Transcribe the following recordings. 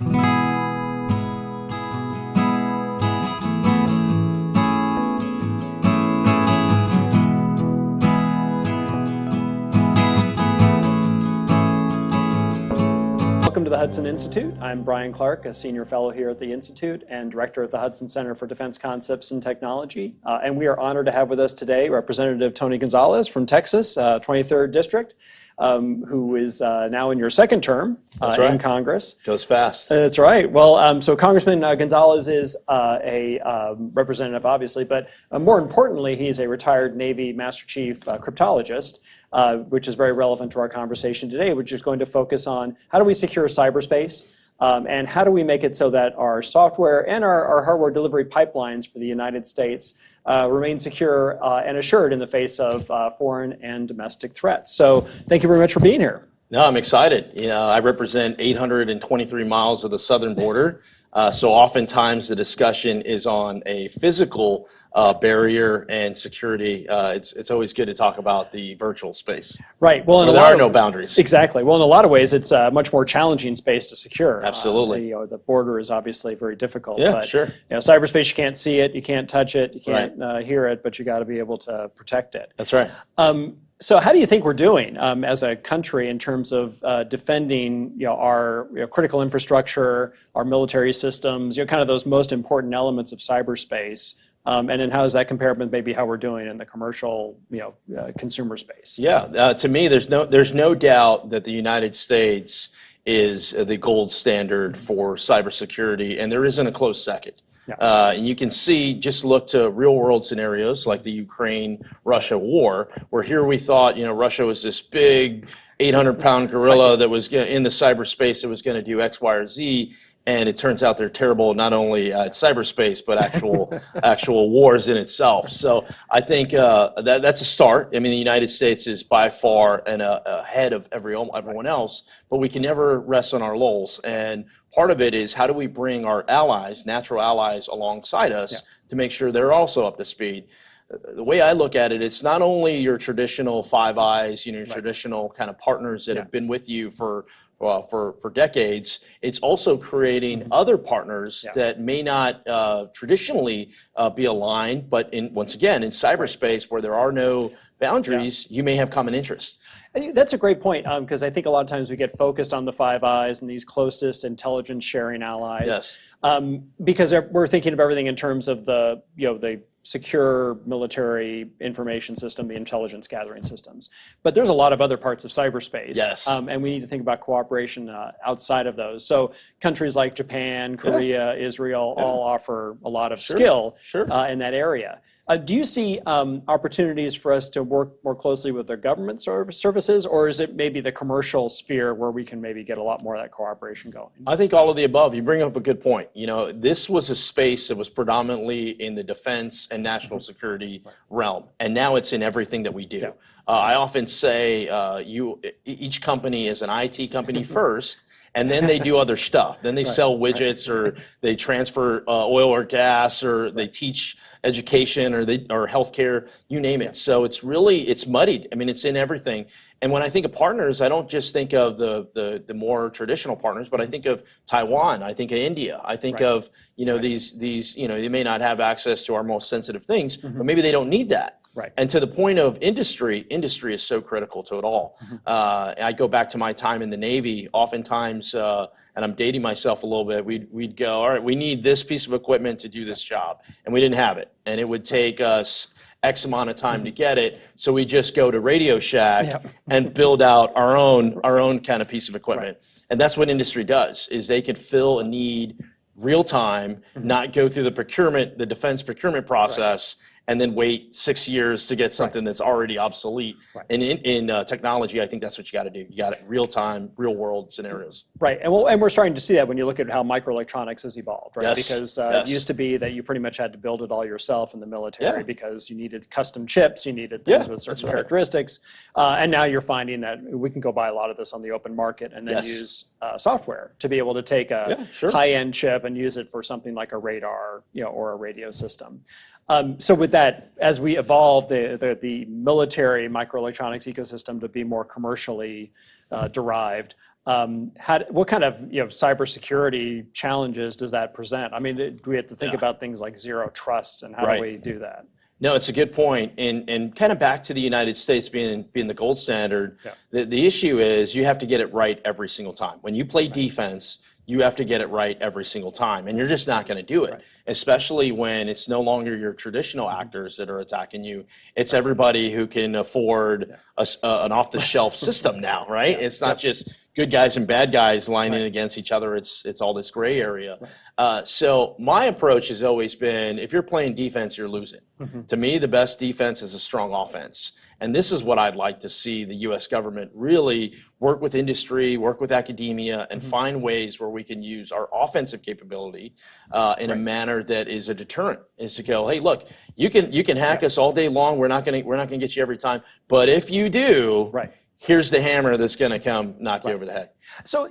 Welcome to the Hudson Institute. I'm Bryan Clark, a senior fellow here at the Institute and director of the Hudson Center for Defense Concepts and Technology. And we are honored to have with us today Representative Tony Gonzales from Texas, 23rd District, who is now in your second term in Congress. Goes fast. That's right. Well, so Congressman Gonzales is a representative, obviously, but more importantly, he's a retired Navy Master Chief cryptologist, which is very relevant to our conversation today, which is going to focus on how do we secure cyberspace and how do we make it so that our software and our hardware delivery pipelines for the United States remain secure and assured in the face of foreign and domestic threats. So thank you very much for being here. No, I'm excited. You know, I represent 823 miles of the southern border. So oftentimes the discussion is on a physical barrier and security. It's always good to talk about the virtual space. Right. Well, there are no boundaries. Exactly. Well, in a lot of ways, it's a much more challenging space to secure. Absolutely. The border is obviously very difficult. Yeah, but, sure. Cyberspace, you can't see it, you can't touch it, you can't hear it, but you got to be able to protect it. That's right. So how do you think we're doing as a country in terms of defending our critical infrastructure, our military systems, kind of those most important elements of cyberspace? And then how does that compare with maybe how we're doing in the commercial, consumer space? Yeah, to me, there's no doubt that the United States is the gold standard for cybersecurity, and there isn't a close second. Yeah. And you can see, just look to real world scenarios like the Ukraine-Russia war, where here we thought, Russia was this big 800-pound gorilla that was in the cyberspace that was going to do X, Y, or Z. And it turns out they're terrible, not only at cyberspace, but actual wars in itself. So I think that's a start. I mean, the United States is by far ahead of everyone else, but we can never rest on our laurels. And part of it is how do we bring our allies, natural allies, alongside us to make sure they're also up to speed. The way I look at it, it's not only your traditional Five Eyes, your traditional kind of partners that have been with you for decades. It's also creating other partners that may not traditionally be aligned, but once again, in cyberspace where there are no boundaries, you may have common interests. That's a great point, because I think a lot of times we get focused on the Five Eyes and these closest intelligence sharing allies, because we're thinking of everything in terms of the secure military information system, the intelligence gathering systems. But there's a lot of other parts of cyberspace. Yes. And we need to think about cooperation outside of those. So countries like Japan, Korea, Israel all offer a lot of skill in that area. Do you see opportunities for us to work more closely with their government services, or is it maybe the commercial sphere where we can maybe get a lot more of that cooperation going? I think all of the above. You bring up a good point. This was a space that was predominantly in the defense and national security realm, and now it's in everything that we do. Yeah. I often say each company is an IT company first, and then they do other stuff. Then they sell widgets, or they transfer oil or gas, or they teach education, or healthcare, you name it. So it's muddied. I mean, it's in everything. And when I think of partners, I don't just think of the more traditional partners, but I think of Taiwan, I think of India, I think of these they may not have access to our most sensitive things, but maybe they don't need that. Right. And to the point of industry is so critical to it all. I go back to my time in the Navy. Oftentimes, and I'm dating myself a little bit, we'd go, all right, we need this piece of equipment to do this job, and we didn't have it, and it would take us X amount of time to get it, so we just go to Radio Shack and build out our own kind of piece of equipment. And that's what industry does, is they can fill a need real time, not go through the defense procurement process, and then wait 6 years to get something that's already obsolete. And in technology, I think that's what you got to do. You got it real time, real world scenarios. Right, and we're starting to see that when you look at how microelectronics has evolved, right? Yes. Because it used to be that you pretty much had to build it all yourself in the military because you needed custom chips, you needed things with certain characteristics, and now you're finding that we can go buy a lot of this on the open market and then use software to be able to take a high-end chip and use it for something like a radar, or a radio system. So with that, as we evolve the military microelectronics ecosystem to be more commercially derived, what kind of cybersecurity challenges does that present? I mean, do we have to think about things like zero trust, and how do we do that? No, it's a good point. And kind of back to the United States being the gold standard, the issue is you have to get it right every single time. When you play defense, you have to get it right every single time, and you're just not going to do it, especially when it's no longer your traditional actors that are attacking you. It's everybody who can afford an off-the-shelf system now, right? It's not just good guys and bad guys lining against each other. It's all this gray area. So my approach has always been, if you're playing defense, you're losing. To me, the best defense is a strong offense. And this is what I'd like to see the U.S. government really work with industry, work with academia, and find ways where we can use our offensive capability in a manner that is a deterrent. Is to go, hey, look, you can hack us all day long. We're not gonna get you every time. But if you do, here's the hammer that's going to come knock you over the head. So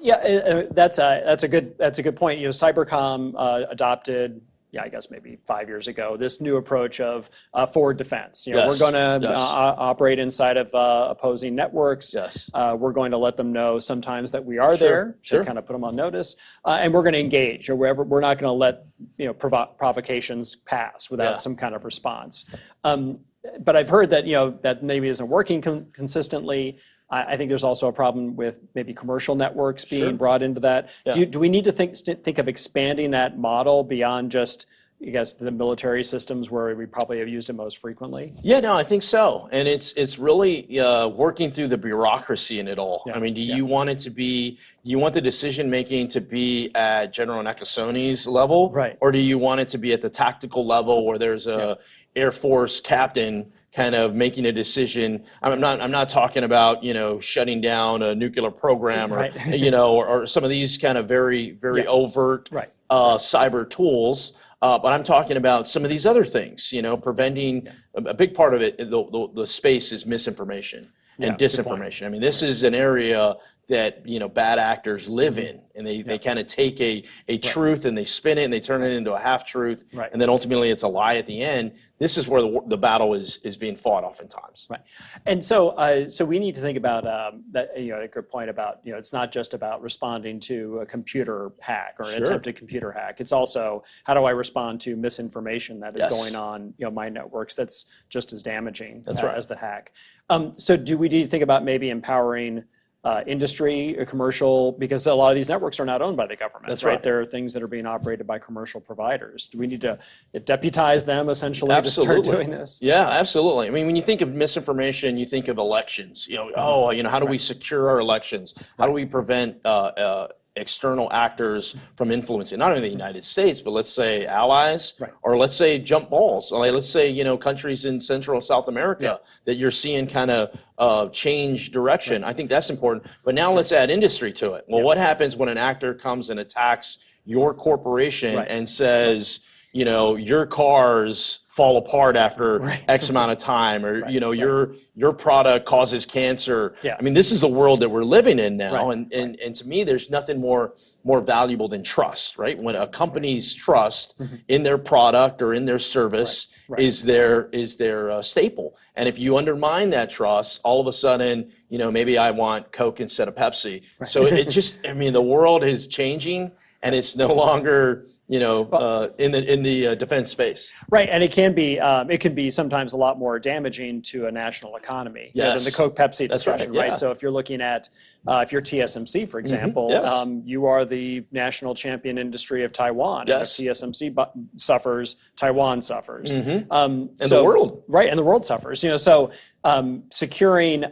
that's a good point. Cybercom adopted, I guess maybe 5 years ago, this new approach of forward defense. We're going to operate inside of opposing networks. We're going to let them know sometimes that we are there to kind of put them on notice, and we're going to engage. Or we're not going to let provocations pass without some kind of response. But I've heard that that maybe isn't working consistently. I think there's also a problem with maybe commercial networks being brought into that. Do we need to think of expanding that model beyond just, I guess, the military systems where we probably have used it most frequently? Yeah, no, I think so. And it's really working through the bureaucracy in it all. I mean, do you want it to be, do you want the decision making to be at General Nakasoni's level? Or do you want it to be at the tactical level where there's a Air Force captain kind of making a decision? I'm not talking about shutting down a nuclear program or or some of these kind of very overt cyber tools. But I'm talking about some of these other things. Preventing a big part of it. The space is misinformation and disinformation. I mean, this is an area that bad actors live in, and they kind of take a truth and they spin it and they turn it into a half truth, and then ultimately it's a lie at the end. This is where the battle is being fought oftentimes. And so so we need to think about that. A good point about it's not just about responding to a computer hack or an attempted computer hack. It's also, how do I respond to misinformation that is going on my networks that's just as damaging as the hack. So do we need to think about maybe empowering industry, commercial, because a lot of these networks are not owned by the government. That's right. There are things that are being operated by commercial providers. Do we need to deputize them essentially to start doing this? Yeah, absolutely. I mean, when you think of misinformation, you think of elections. How do we secure our elections? How do we prevent external actors from influencing not only the United States, but let's say allies, or let's say jump balls. Let's say countries in Central and South America that you're seeing kind of change direction. I think that's important. But now let's add industry to it. Well, what happens when an actor comes and attacks your corporation and says, your cars fall apart after X amount of time, or your product causes cancer. I mean, this is the world that we're living in now, and to me, there's nothing more valuable than trust, right? When a company's trust in their product or in their service is their staple, and if you undermine that trust, all of a sudden, maybe I want Coke instead of Pepsi. So it just, I mean, the world is changing. And it's no longer, in the defense space. Right, and it can be sometimes a lot more damaging to a national economy than the Coke Pepsi discussion, right? So if you're looking at, if you're TSMC, for example, you are the national champion industry of Taiwan. And if TSMC suffers, Taiwan suffers. And the world. Right, and the world suffers. So securing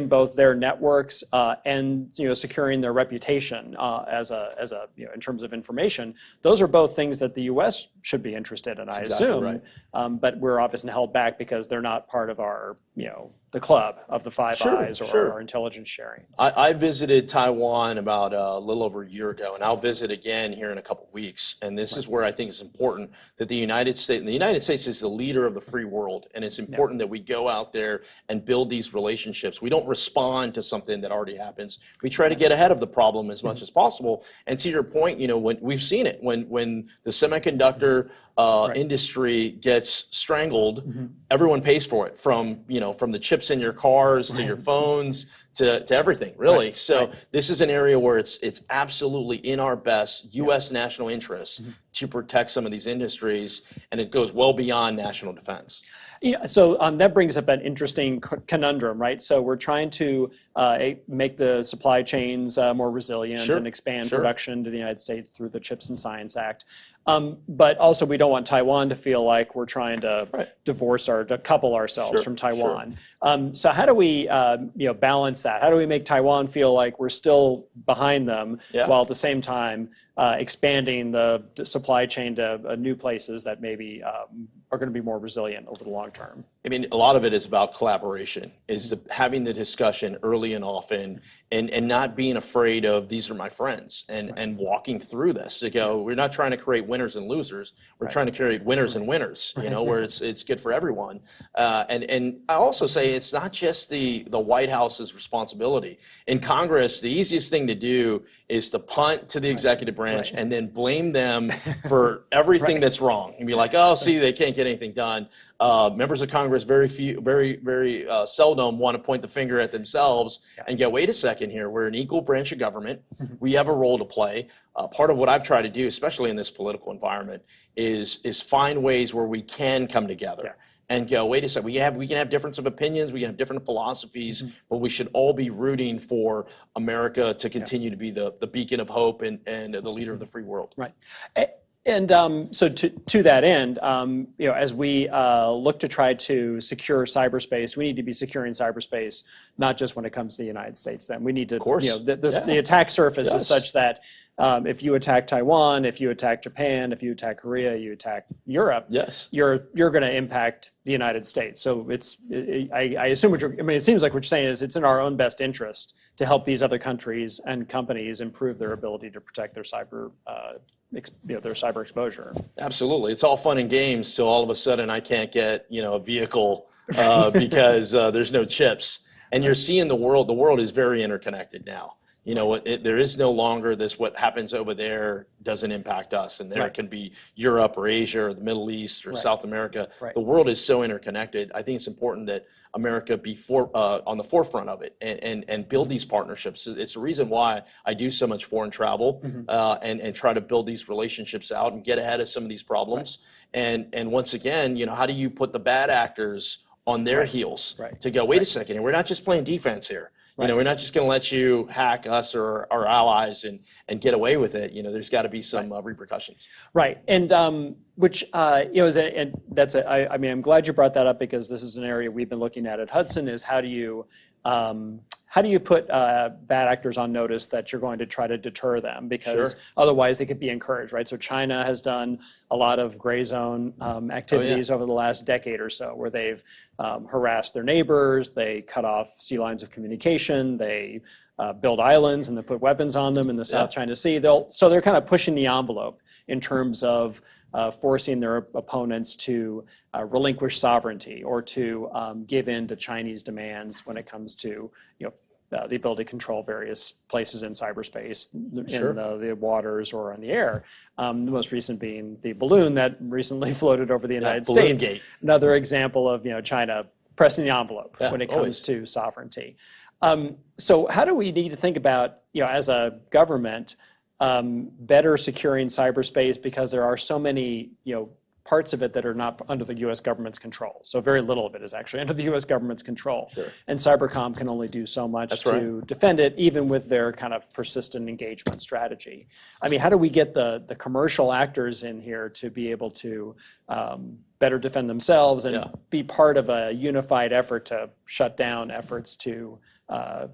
both their networks and securing their reputation as a in terms of information, those are both things that the U.S. should be interested in, I assume. But we're obviously held back because they're not part of our the club of the Five Eyes or our intelligence sharing. I visited Taiwan about a little over a year ago, and I'll visit again here in a couple of weeks. And this is where I think it's important that the United States is the leader of the free world, and it's important that we go out there and build these relationships. We don't respond to something that already happens. We try to get ahead of the problem as much as possible. And to your point, when we've seen it when the semiconductor industry gets strangled, everyone pays for it, from the chips in your cars to your phones to everything, really. Right, So right. this is an area where it's absolutely in our best U.S. national interest to protect some of these industries, and it goes well beyond national defense. Yeah, so that brings up an interesting conundrum, right? So we're trying to make the supply chains more resilient and expand production to the United States through the Chips and Science Act. But also we don't want Taiwan to feel like we're trying to decouple ourselves from Taiwan. So how do we balance that? How do we make Taiwan feel like we're still behind them while at the same time expanding the supply chain to new places that maybe are going to be more resilient over the long term? I mean, a lot of it is about collaboration, having the discussion early and often, and not being afraid of these are my friends, and walking through this to go, we're not trying to create winners and losers. We're trying to create winners and winners, where it's good for everyone. And I also say it's not just the White House's responsibility. In Congress, the easiest thing to do is to punt to the executive branch and then blame them for everything that's wrong. And be like, oh, see, they can't get anything done. Members of Congress very seldom want to point the finger at themselves and go, wait a second here, we're an equal branch of government. We have a role to play. Part of what I've tried to do, especially in this political environment, is find ways where we can come together and go, wait a second, we can have difference of opinions, we can have different philosophies, but we should all be rooting for America to continue to be the beacon of hope and the leader of the free world. Right. And so to that end, as we look to try to secure cyberspace, we need to be securing cyberspace not just when it comes to the United States. Then we need to, the attack surface is such that if you attack Taiwan, if you attack Japan, if you attack Korea, you attack Europe, you're going to impact the United States. So I assume it seems like what you're saying is it's in our own best interest to help these other countries and companies improve their ability to protect their cyber exposure. Absolutely. It's all fun and games till all of a sudden I can't get, a vehicle because there's no chips. And you're seeing the world is very interconnected now. There is no longer this, what happens over there doesn't impact us. And there can be Europe or Asia or the Middle East or South America. The world is so interconnected. I think it's important that America be on the forefront of it and build these partnerships. It's the reason why I do so much foreign travel and try to build these relationships out and get ahead of some of these problems. And once again, how do you put the bad actors on their heels to go, wait a second, we're not just playing defense here. We're not just going to let you hack us or our allies and get away with it. There's got to be some repercussions. Right, and which and that's I'm glad you brought that up because this is an area we've been looking at Hudson. Is how do you put bad actors on notice that you're going to try to deter them because otherwise they could be encouraged, right? So China has done a lot of gray zone activities over the last decade or so where they've harassed their neighbors, they cut off sea lines of communication, they build islands and they put weapons on them in the South China Sea. So they're kind of pushing the envelope in terms of forcing their opponents to relinquish sovereignty or to give in to Chinese demands when it comes to the ability to control various places in cyberspace, in the waters or on the air. The most recent being the balloon that recently floated over the United States. Gate. Another example of China pressing the envelope when it comes to sovereignty. So how do we need to think about as a government better securing cyberspace because there are so many parts of it that are not under the U.S. government's control. So very little of it is actually under the U.S. government's control. And Cybercom can only do so much to defend it, even with their kind of persistent engagement strategy. I mean, how do we get the commercial actors in here to be able to better defend themselves and be part of a unified effort to shut down efforts to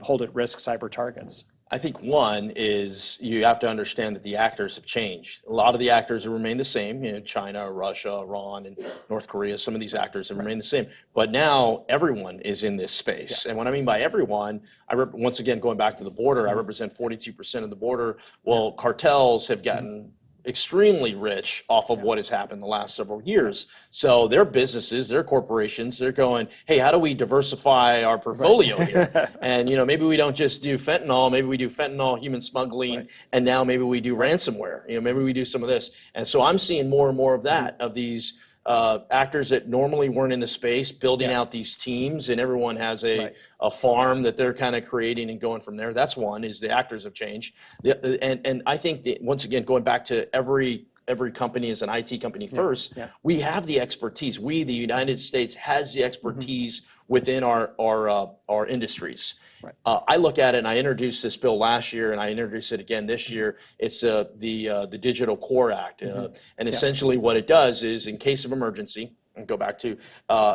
hold at risk cyber targets? I think one is you have to understand that the actors have changed. A lot of the actors have remained the same, China, Russia, Iran, and North Korea. Some of these actors have remained the same. But now everyone is in this space. And what I mean by everyone, once again, going back to the border, I represent 42% of the border. Well, cartels have gotten extremely rich off of what has happened the last several years. So their businesses, their corporations, they're going, hey, how do we diversify our portfolio here? And maybe we don't just do fentanyl, maybe we do fentanyl, human smuggling, and now maybe we do ransomware. Maybe we do some of this. And so I'm seeing more and more of that, of these actors that normally weren't in the space building out these teams, and everyone has a farm that they're kind of creating and going from there. That's one, is the actors have changed. And I think that, once again, going back to every company is an IT company first, we have the expertise. We, the United States, has the expertise within our industries. Right. I look at it, and I introduced this bill last year, and I introduced it again this year. It's the Digital Core Act, and essentially what it does is, in case of emergency, and go back to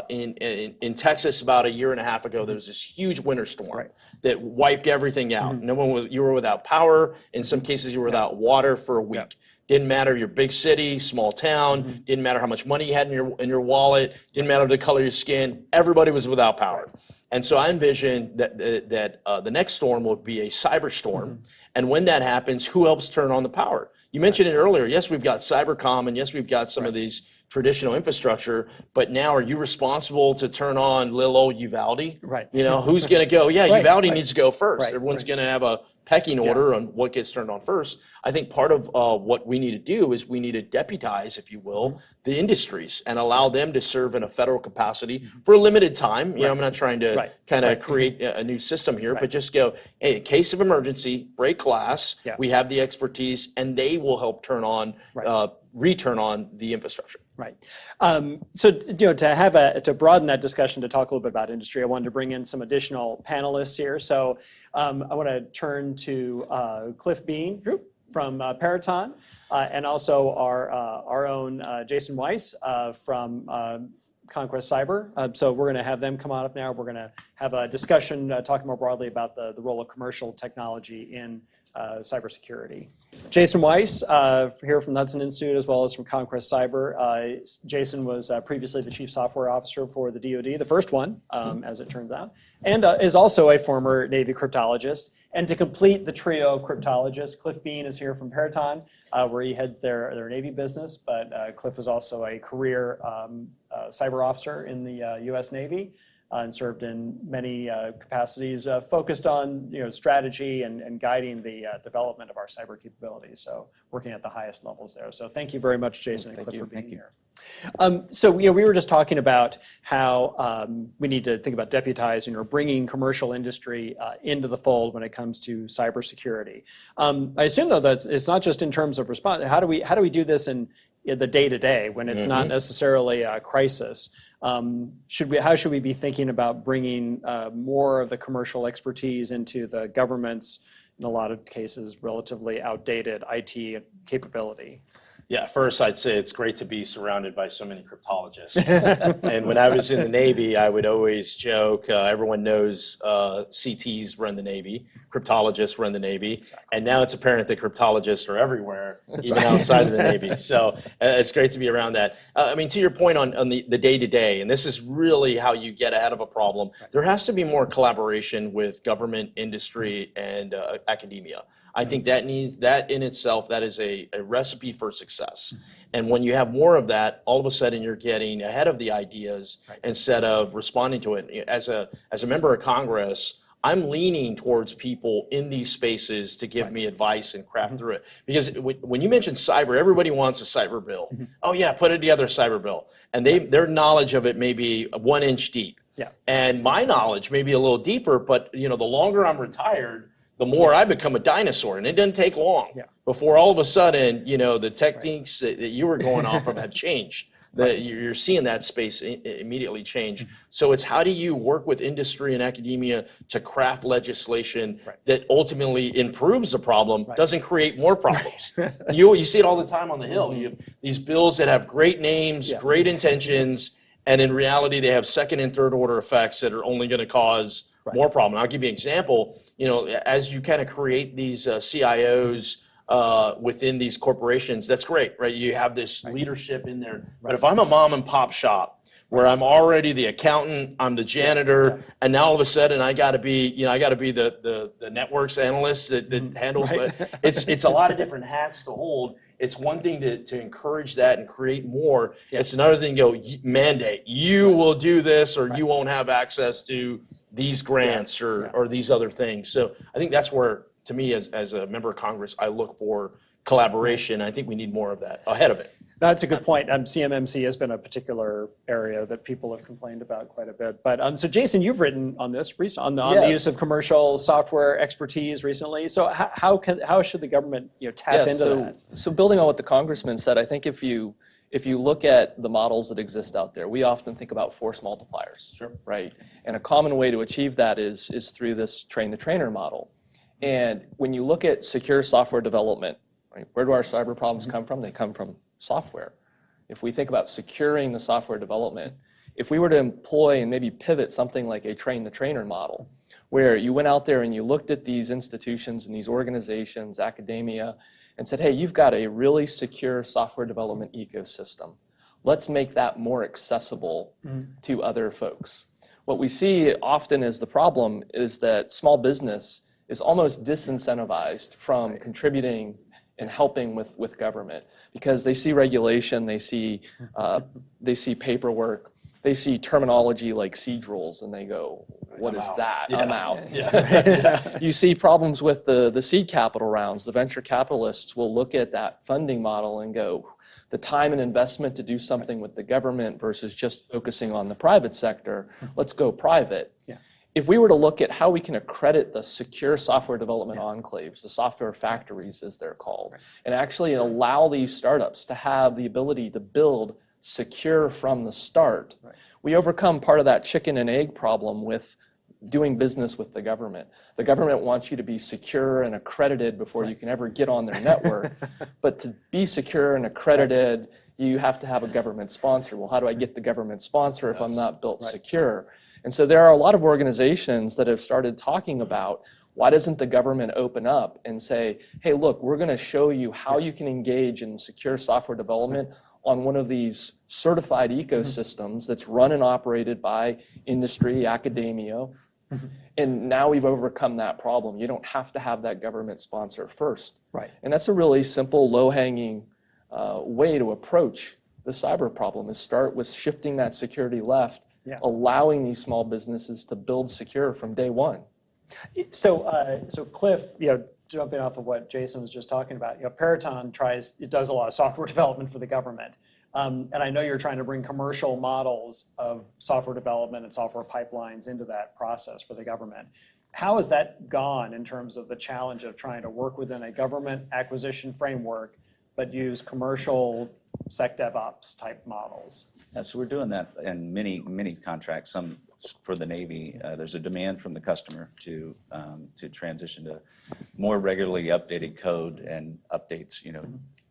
in Texas about a year and a half ago, there was this huge winter storm that wiped everything out. You were without power. In some cases, you were without water for a week. Didn't matter your big city, small town. Didn't matter how much money you had in your wallet. Didn't matter the color of your skin. Everybody was without power. And so I envision that the next storm will be a cyber storm. And when that happens, who helps turn on the power? You mentioned it earlier. Yes, we've got Cybercom, and yes, we've got some of these traditional infrastructure, but now are you responsible to turn on little old Uvalde? Right. You know, who's going to go? Yeah, Uvalde needs to go first. Everyone's going to have a pecking order on what gets turned on first. I think part of what we need to do is we need to deputize, if you will, the industries and allow them to serve in a federal capacity for a limited time. You know, I'm not trying to kind of create a new system here, but just go, hey, in case of emergency, break glass, we have the expertise, and they will help turn on, return on the infrastructure. Right. So, you know, to broaden that discussion, to talk a little bit about industry, I wanted to bring in some additional panelists here. So I want to turn to Cliff Bean from Peraton, and also our own Jason Weiss from Conquest Cyber. So we're going to have them come on up now. We're going to have a discussion talking more broadly about the role of commercial technology in cybersecurity. Jason Weiss, here from the Hudson Institute, as well as from Conquest Cyber. Jason was previously the Chief Software Officer for the DoD, the first one, as it turns out, and is also a former Navy cryptologist. And to complete the trio of cryptologists, Cliff Bean is here from Peraton, where he heads their Navy business, but Cliff was also a career cyber officer in the U.S. Navy. And served in many capacities, focused on strategy and guiding the development of our cyber capabilities. So working at the highest levels there. So thank you very much, Jason and Cliff, for being here. So we were just talking about how we need to think about deputizing or bringing commercial industry into the fold when it comes to cybersecurity. I assume though that it's not just in terms of response. How do we do this in the day-to-day when it's not necessarily a crisis? How should we be thinking about bringing more of the commercial expertise into the government's, in a lot of cases, relatively outdated IT capability? Yeah, first I'd say it's great to be surrounded by so many cryptologists. And when I was in the Navy, I would always joke, everyone knows CTs run the Navy, cryptologists run the Navy, and now it's apparent that cryptologists are everywhere, even outside of the Navy. So it's great to be around that. I mean, to your point on the day-to-day, and this is really how you get ahead of a problem, there has to be more collaboration with government, industry, and academia. I think that in itself, that is a recipe for success. And when you have more of that, all of a sudden you're getting ahead of the ideas instead of responding to it. As a member of Congress, I'm leaning towards people in these spaces to give me advice and craft through it. Because when you mention cyber, everybody wants a cyber bill. Oh yeah, put it together, cyber bill. And their knowledge of it may be 1 inch deep. And my knowledge may be a little deeper, but the longer I'm retired, the more I become a dinosaur, and it doesn't take long before all of a sudden, the techniques that you were going off of have changed. You're seeing that space immediately change. So it's how do you work with industry and academia to craft legislation that ultimately improves the problem, doesn't create more problems. You see it all the time on the Hill. You have these bills that have great names, great intentions, and in reality they have second and third order effects that are only going to cause more problem. I'll give you an example. As you kind of create these CIOs within these corporations, that's great, right? You have this leadership in there. But if I'm a mom and pop shop where I'm already the accountant, I'm the janitor, and now all of a sudden I got to be, the networks analyst that handles it. It's a lot of different hats to hold. It's one thing to encourage that and create more. It's another thing to go mandate. You will do this, or you won't have access to these grants or these other things. So I think that's where, to me, as a member of Congress, I look for collaboration. I think we need more of that ahead of it. That's a good point. CMMC has been a particular area that people have complained about quite a bit. But so Jason, you've written on this on the use of commercial software expertise recently. So how should the government tap into that? So building on what the congressman said, I think if you look at the models that exist out there, we often think about force multipliers, right? And a common way to achieve that is through this train the trainer model. And when you look at secure software development, right, where do our cyber problems come from? They come from software. If we think about securing the software development, if we were to employ and maybe pivot something like a train the trainer model, where you went out there and you looked at these institutions and these organizations, academia, and said, hey, you've got a really secure software development ecosystem. Let's make that more accessible to other folks. What we see often as the problem is that small business is almost disincentivized from contributing and helping with government because they see regulation, they see paperwork, they see terminology like seed rules, and they go, what is that? I'm out. You see problems with the seed capital rounds. The venture capitalists will look at that funding model and go, the time and investment to do something with the government versus just focusing on the private sector, let's go private. If we were to look at how we can accredit the secure software development enclaves, the software factories as they're called, and actually allow these startups to have the ability to build secure from the start, we overcome part of that chicken and egg problem with doing business with the government. The government wants you to be secure and accredited before you can ever get on their network, but to be secure and accredited, you have to have a government sponsor. Well, how do I get the government sponsor if I'm not built secure? And so there are a lot of organizations that have started talking about why doesn't the government open up and say, hey, look, we're going to show you how you can engage in secure software development on one of these certified ecosystems that's run and operated by industry, academia. And now we've overcome that problem. You don't have to have that government sponsor first. And that's a really simple, low-hanging way to approach the cyber problem is start with shifting that security left, allowing these small businesses to build secure from day one. So Cliff, jumping off of what Jason was just talking about, Peraton does a lot of software development for the government. And I know you're trying to bring commercial models of software development and software pipelines into that process for the government. How has that gone in terms of the challenge of trying to work within a government acquisition framework, but use commercial SecDevOps type models? So we're doing that in many contracts. Some for the Navy, there's a demand from the customer to transition to more regularly updated code and updates,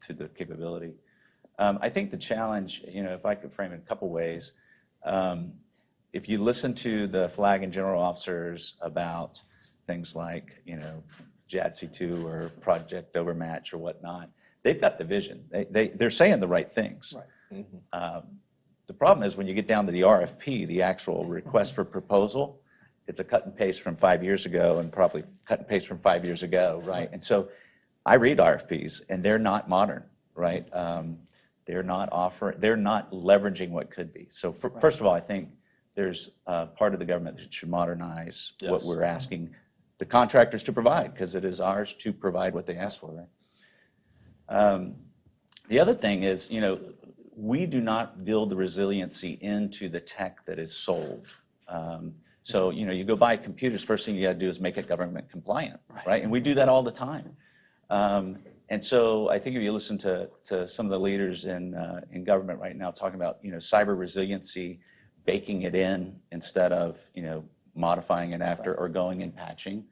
to the capability. I think the challenge, if I could frame it a couple ways, if you listen to the flag and general officers about things like, JADC2 or Project Overmatch or whatnot, they've got the vision. They're saying the right things. The problem is when you get down to the RFP, the actual request for proposal, it's a cut and paste from 5 years ago and probably cut and paste from 5 years ago, right? And so I read RFPs and they're not modern, right? They're not leveraging what could be. So first of all, I think there's part of the government that should modernize what we're asking the contractors to provide, because it is ours to provide what they ask for, right? The other thing is, we do not build the resiliency into the tech that is sold. So, you go buy computers, first thing you got to do is make it government compliant, right? And we do that all the time. And so I think if you listen to some of the leaders in government right now talking about, cyber resiliency, baking it in instead of, modifying it after or going and patching.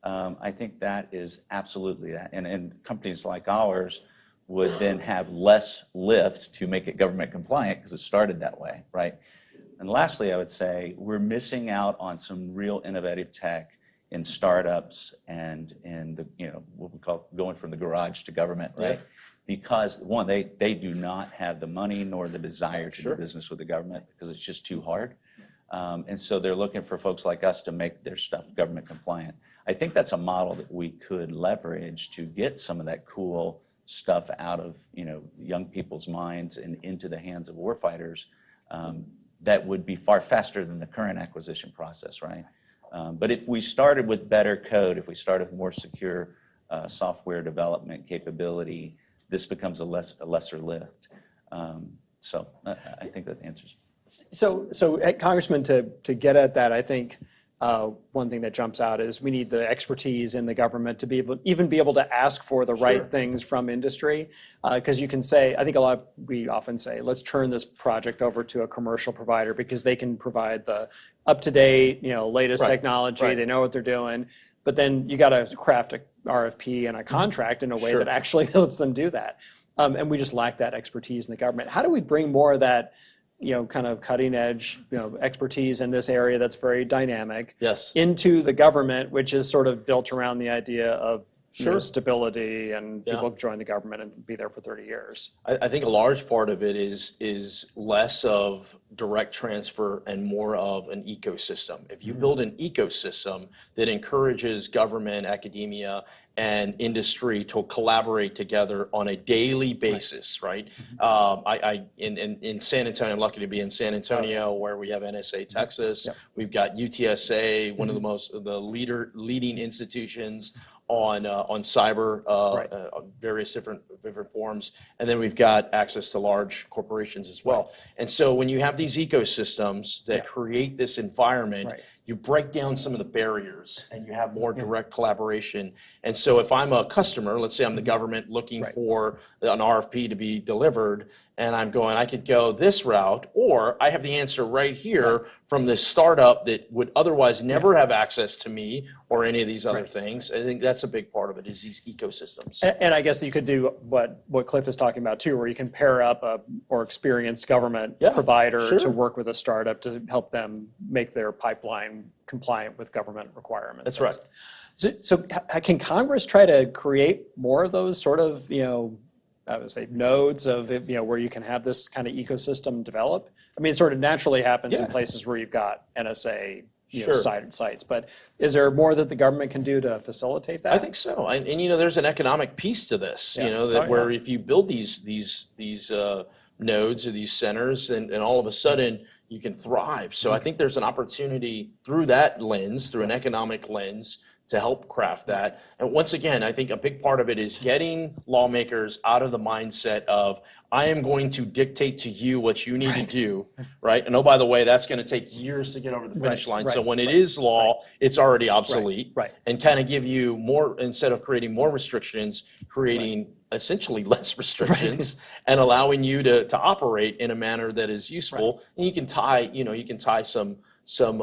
I think that is absolutely that. And companies like ours would then have less lift to make it government compliant because it started that way, right? And lastly, I would say we're missing out on some real innovative tech in startups and in the, what we call going from the garage to government, right? Because one, they do not have the money nor the desire to do business with the government because it's just too hard. And so they're looking for folks like us to make their stuff government compliant. I think that's a model that we could leverage to get some of that cool stuff out of young people's minds and into the hands of warfighters that would be far faster than the current acquisition process, right? But if we started with better code, if we started with more secure software development capability, this becomes a lesser lift. So I think that answers. So Congressman, to get at that, I think one thing that jumps out is we need the expertise in the government to be able to ask for the right things from industry. Because you can say, I think we often say, let's turn this project over to a commercial provider because they can provide the up-to-date, latest technology. Right. They know what they're doing. But then you got to craft a RFP and a contract in a way that actually lets them do that. And we just lack that expertise in the government. How do we bring more of that, kind of cutting edge, expertise in this area that's very dynamic into the government, which is sort of built around the idea of stability and people join the government and be there for 30 years? I think a large part of it is less of direct transfer and more of an ecosystem. If you build an ecosystem that encourages government, academia, and industry to collaborate together on a daily basis, right? In San Antonio, I'm lucky to be in San Antonio, where we have NSA Texas. We've got UTSA, one of the leading institutions on cyber, various different forms, and then we've got access to large corporations as well. And so when you have these ecosystems that create this environment, you break down some of the barriers and you have more direct collaboration. And so if I'm a customer, let's say I'm the government looking for an RFP to be delivered, and I'm going, I could go this route, or I have the answer right here from this startup that would otherwise never have access to me or any of these other things. I think that's a big part of it, is these ecosystems. And I guess you could do what Cliff is talking about too, where you can pair up a more experienced government provider to work with a startup to help them make their pipeline compliant with government requirements. That's right. So can Congress try to create more of those sort of, I would say nodes of, where you can have this kind of ecosystem develop? I mean, it sort of naturally happens in places where you've got NSA cited sites, but is there more that the government can do to facilitate that? I think so, and there's an economic piece to this, where if you build these nodes or these centers, and all of a sudden you can thrive. So I think there's an opportunity through that lens, through an economic lens, to help craft that. And once again, I think a big part of it is getting lawmakers out of the mindset of, I am going to dictate to you what you need to do, right? And oh, by the way, that's going to take years to get over the finish line. So when it is law, it's already obsolete. And kind of give you more, instead of creating more restrictions, creating essentially less restrictions and allowing you to operate in a manner that is useful. And you can tie, some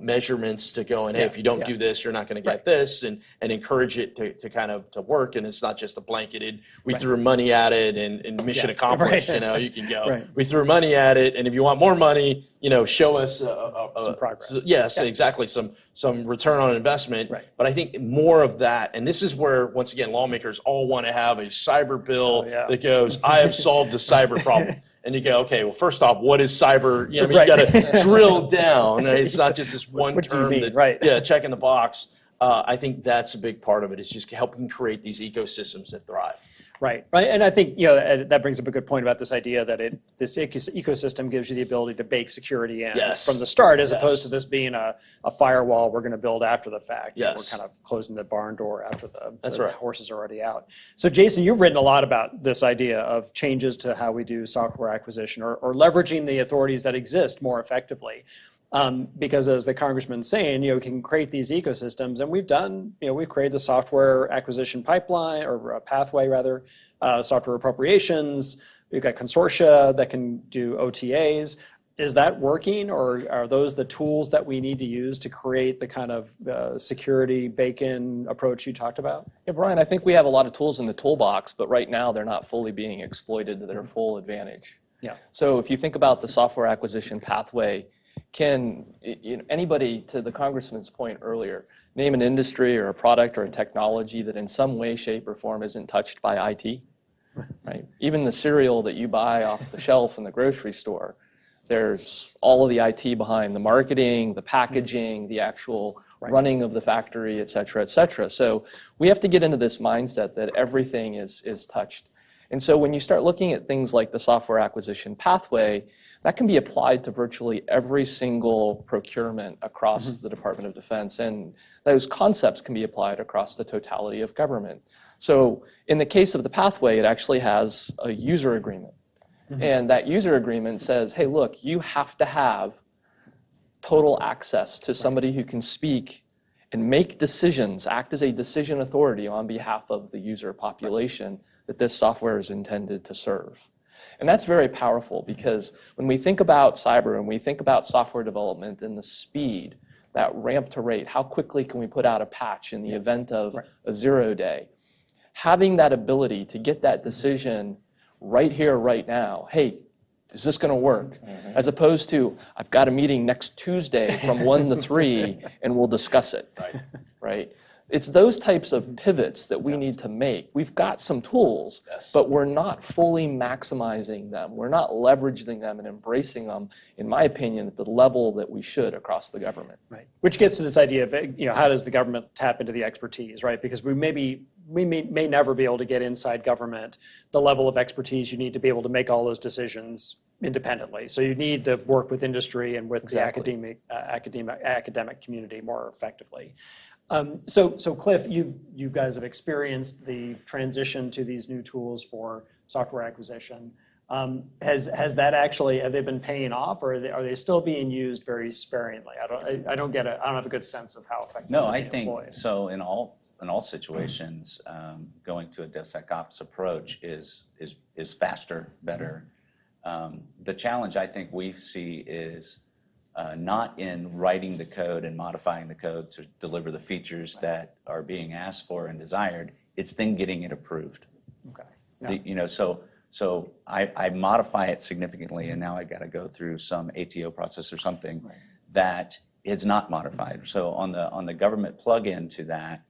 measurements to go, and hey, if you don't do this, you're not going to get this, and encourage it to kind of to work. And it's not just a blanketed, we threw money at it and mission accomplished. You can go, we threw money at it, and if you want more money, show us some progress. Yes, exactly, some return on investment. But I think more of that, and this is where, once again, lawmakers all want to have a cyber bill that goes, I have solved the cyber problem. And you go, okay, well, first off, what is cyber? You got to drill down. It's not just this one term that, checking the box. I think that's a big part of it. It's just helping create these ecosystems that thrive. Right. And I think that brings up a good point about this idea that this ecosystem gives you the ability to bake security in from the start, as opposed to this being a firewall we're going to build after the fact. We're kind of closing the barn door after the horses are already out. So Jason, you've written a lot about this idea of changes to how we do software acquisition or leveraging the authorities that exist more effectively. Because as the congressman's saying, we can create these ecosystems, and we've created the software acquisition pipeline, or a pathway rather, software appropriations. We've got consortia that can do OTAs. Is that working, or are those the tools that we need to use to create the kind of security bake-in approach you talked about? Yeah, Brian, I think we have a lot of tools in the toolbox, but right now they're not fully being exploited to their full advantage. So if you think about the software acquisition pathway, can anybody, to the congressman's point earlier, name an industry or a product or a technology that in some way, shape, or form isn't touched by IT? Right? Even the cereal that you buy off the shelf in the grocery store, there's all of the IT behind the marketing, the packaging, the actual running of the factory, et cetera, et cetera. So we have to get into this mindset that everything is touched. And so when you start looking at things like the software acquisition pathway, that can be applied to virtually every single procurement across the Department of Defense. And those concepts can be applied across the totality of government. So in the case of the pathway, it actually has a user agreement. And that user agreement says, hey, look, you have to have total access to somebody who can speak and make decisions, act as a decision authority on behalf of the user population that this software is intended to serve. And that's very powerful, because when we think about cyber and we think about software development and the speed, that ramp to rate, how quickly can we put out a patch in the event of a 0 day, having that ability to get that decision right here, right now, hey, is this going to work? As opposed to, I've got a meeting next Tuesday from 1 to 3 and we'll discuss it. Right? It's those types of pivots that we need to make. We've got some tools, but we're not fully maximizing them. We're not leveraging them and embracing them, in my opinion, at the level that we should across the government. Right. Which gets to this idea of, how does the government tap into the expertise, right? Because we may never be able to get inside government the level of expertise you need to be able to make all those decisions independently. So you need to work with industry and with the academic community more effectively. So Cliff, you guys have experienced the transition to these new tools for software acquisition. Has that actually, have they been paying off, or are they still being used very sparingly? I don't have a good sense of how effective. No, I think so. In all situations, going to a DevSecOps approach is faster, better. The challenge I think we see is not in writing the code and modifying the code to deliver the features that are being asked for and desired. It's then getting it approved. Okay. Yeah. So I modify it significantly, and now I got to go through some ATO process or something that is not modified. So on the government plug-in to that,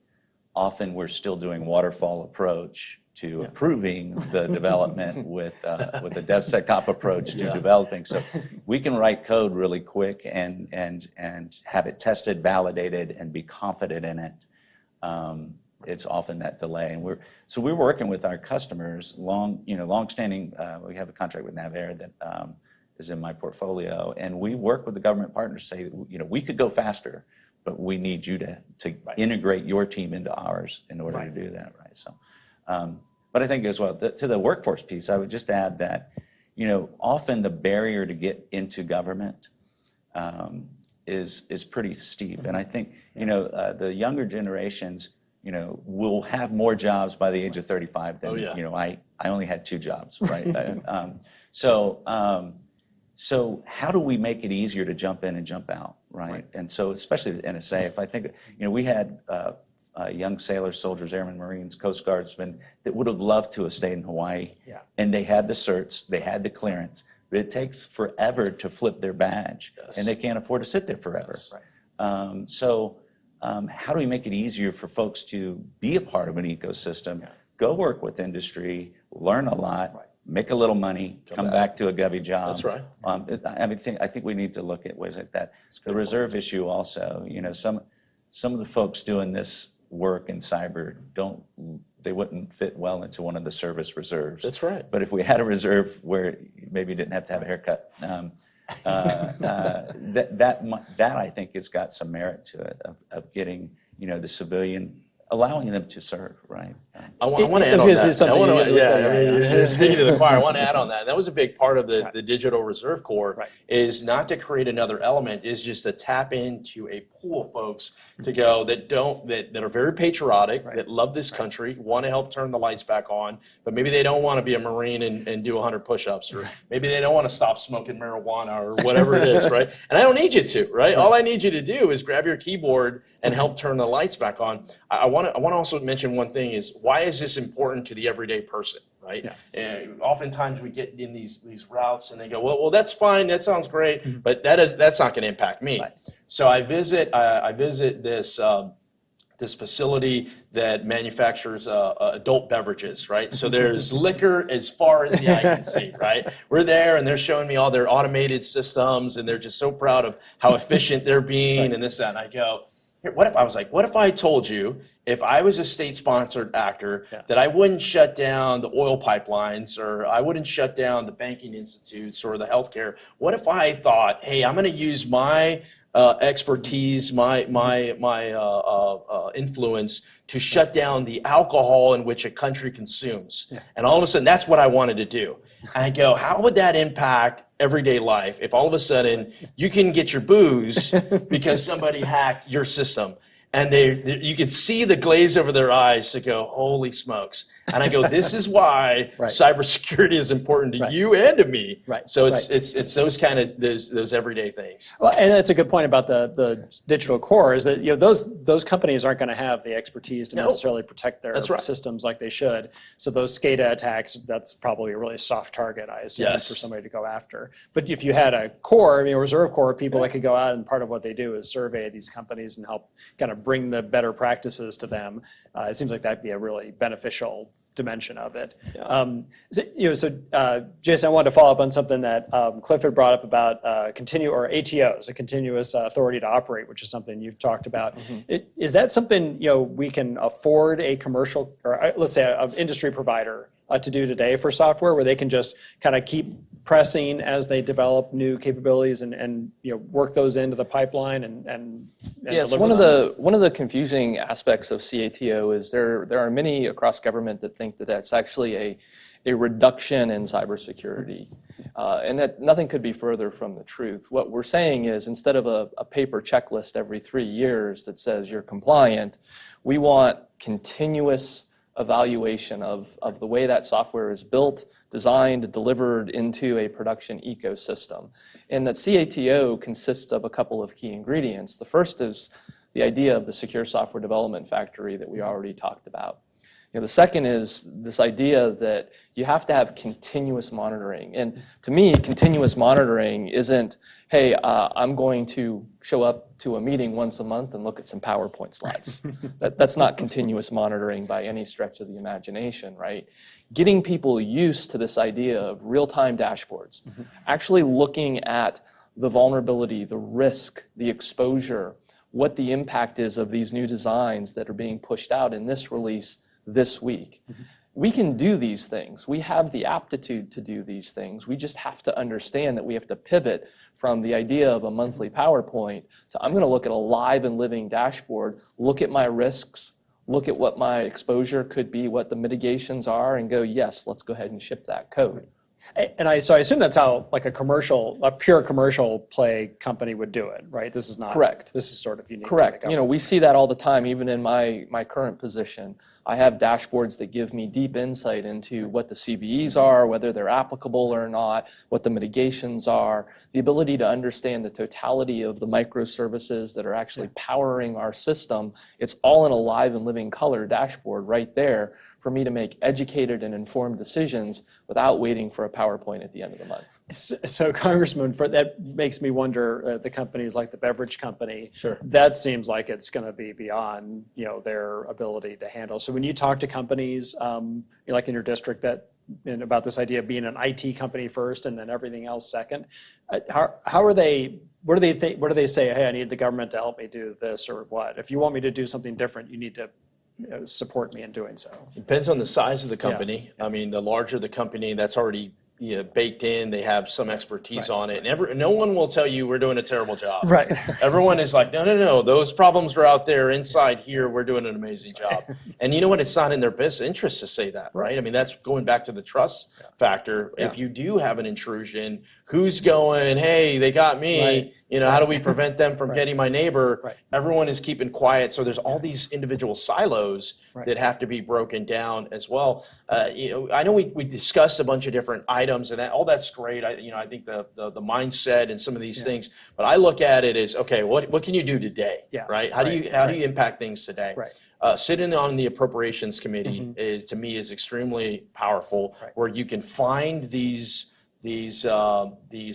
often we're still doing waterfall approach to approving the development with a DevSecOps approach to developing. So we can write code really quick and have it tested, validated, and be confident in it. It's often that delay, and we're working with our customers, long-standing. We have a contract with NavAir that is in my portfolio, and we work with the government partners to say, we could go faster, but we need you to integrate your team into ours in order to do that, right? So, but I think as well, to the workforce piece, I would just add that, often the barrier to get into government is pretty steep, and I think, the younger generations, will have more jobs by the age of 35 than, I only had 2 jobs, right? So how do we make it easier to jump in and jump out, right? And so especially the NSA, if I think, we had young sailors, soldiers, airmen, Marines, Coast Guardsmen that would have loved to have stayed in Hawaii. And they had the certs, they had the clearance, but it takes forever to flip their badge, and they can't afford to sit there forever. So how do we make it easier for folks to be a part of an ecosystem, go work with industry, learn a lot, make a little money, come back to a Govy job? That's right. I think we need to look at ways like that. The reserve issue also, some of the folks doing this work in cyber they wouldn't fit well into one of the service reserves. That's right. But if we had a reserve where maybe you didn't have to have a haircut, that I think has got some merit to it of getting the civilian, allowing them to serve, right? I want to add on that. Speaking to the choir, I want to add on that. That was a big part of the Digital Reserve Corps, is not to create another element, is just to tap into a pool of folks to go that are very patriotic, that love this country, want to help turn the lights back on, but maybe they don't want to be a Marine and do 100 push-ups, or maybe they don't want to stop smoking marijuana or whatever it is, right? And I don't need you to, right? All I need you to do is grab your keyboard and help turn the lights back on. I want to also mention one thing is, why is this important to the everyday person, right? And oftentimes we get in these routes and they go, well, that's fine, that sounds great, but that's not going to impact me. So I visit this this facility that manufactures adult beverages, right? So there's liquor as far as the eye can see, right? We're there and they're showing me all their automated systems and they're just so proud of how efficient they're being and this, that, and I go, what if I told you, if I was a state-sponsored actor, that I wouldn't shut down the oil pipelines, or I wouldn't shut down the banking institutes or the healthcare? What if I thought, hey, I'm going to use my expertise, my influence to shut down the alcohol in which a country consumes? And all of a sudden, that's what I wanted to do. And I go, how would that impact everyday life if all of a sudden you can get your booze because somebody hacked your system? And you could see the glaze over their eyes to go, holy smokes. And I go, this is why cybersecurity is important to you and to me. Right. So it's those kind of those everyday things. Well, and that's a good point about the digital core, is that those companies aren't going to have the expertise to necessarily protect their systems like they should. So those SCADA attacks, that's probably a really soft target, I assume, for somebody to go after. But if you had a core, a reserve core of people that could go out, and part of what they do is survey these companies and help kind of bring the better practices to them, it seems like that'd be a really beneficial dimension of it. Jason, I wanted to follow up on something that Cliff had brought up about ATOs, a continuous authority to operate, which is something you've talked about. Is that something we can afford a commercial, or let's say an industry provider to do today for software, where they can just kind of keep pressing as they develop new capabilities and work those into the pipeline and yes, one of the confusing aspects of CATO is there are many across government that think that that's actually a reduction in cybersecurity, and that nothing could be further from the truth. What we're saying is, instead of a paper checklist every 3 years that says you're compliant, we want continuous evaluation of the way that software is built, designed, delivered into a production ecosystem. And that CATO consists of a couple of key ingredients. The first is the idea of the secure software development factory that we already talked about. The second is this idea that you have to have continuous monitoring. And to me, continuous monitoring isn't, hey, I'm going to show up to a meeting once a month and look at some PowerPoint slides. That's not continuous monitoring by any stretch of the imagination, right? Getting people used to this idea of real-time dashboards, actually looking at the vulnerability, the risk, the exposure, what the impact is of these new designs that are being pushed out in this release this week. We can do these things. We have the aptitude to do these things. We just have to understand that we have to pivot from the idea of a monthly PowerPoint to, I'm going to look at a live and living dashboard, look at my risks, look at what my exposure could be, what the mitigations are, and go, yes, let's go ahead and ship that code. And so I assume that's how a pure commercial play company would do it, right? This is not correct. This is sort of unique. Correct. We see that all the time, even in my current position. I have dashboards that give me deep insight into what the CVEs are, whether they're applicable or not, what the mitigations are, the ability to understand the totality of the microservices that are actually powering our system. It's all in a live and living color dashboard right there for me to make educated and informed decisions without waiting for a PowerPoint at the end of the month. So Congressman, that makes me wonder, the companies like the beverage company, Sure. that seems like it's going to be beyond their ability to handle. So when you talk to companies, like in your district, about this idea of being an IT company first and then everything else second, how are they? What do they say? Hey, I need the government to help me do this, or what? If you want me to do something different, you need to support me in doing so. Depends on the size of the company. I mean, the larger the company, that's already baked in. They have some expertise on it. And no one will tell you we're doing a terrible job. Right. Everyone is like, no. Those problems are out there. Inside here, we're doing an amazing job. And you know what? It's not in their best interest to say that, right? I mean, that's going back to the trust factor. If you do have an intrusion, who's going, hey, they got me. How do we prevent them from getting my neighbor? Everyone is keeping quiet. So there's all these individual silos that have to be broken down as well. I know we discussed a bunch of different items, and all that's great. I think the mindset and some of these things, but I look at it as, okay, what can you do today? Right? How do you impact things today? Right. Sitting on the appropriations committee is extremely powerful, where you can find these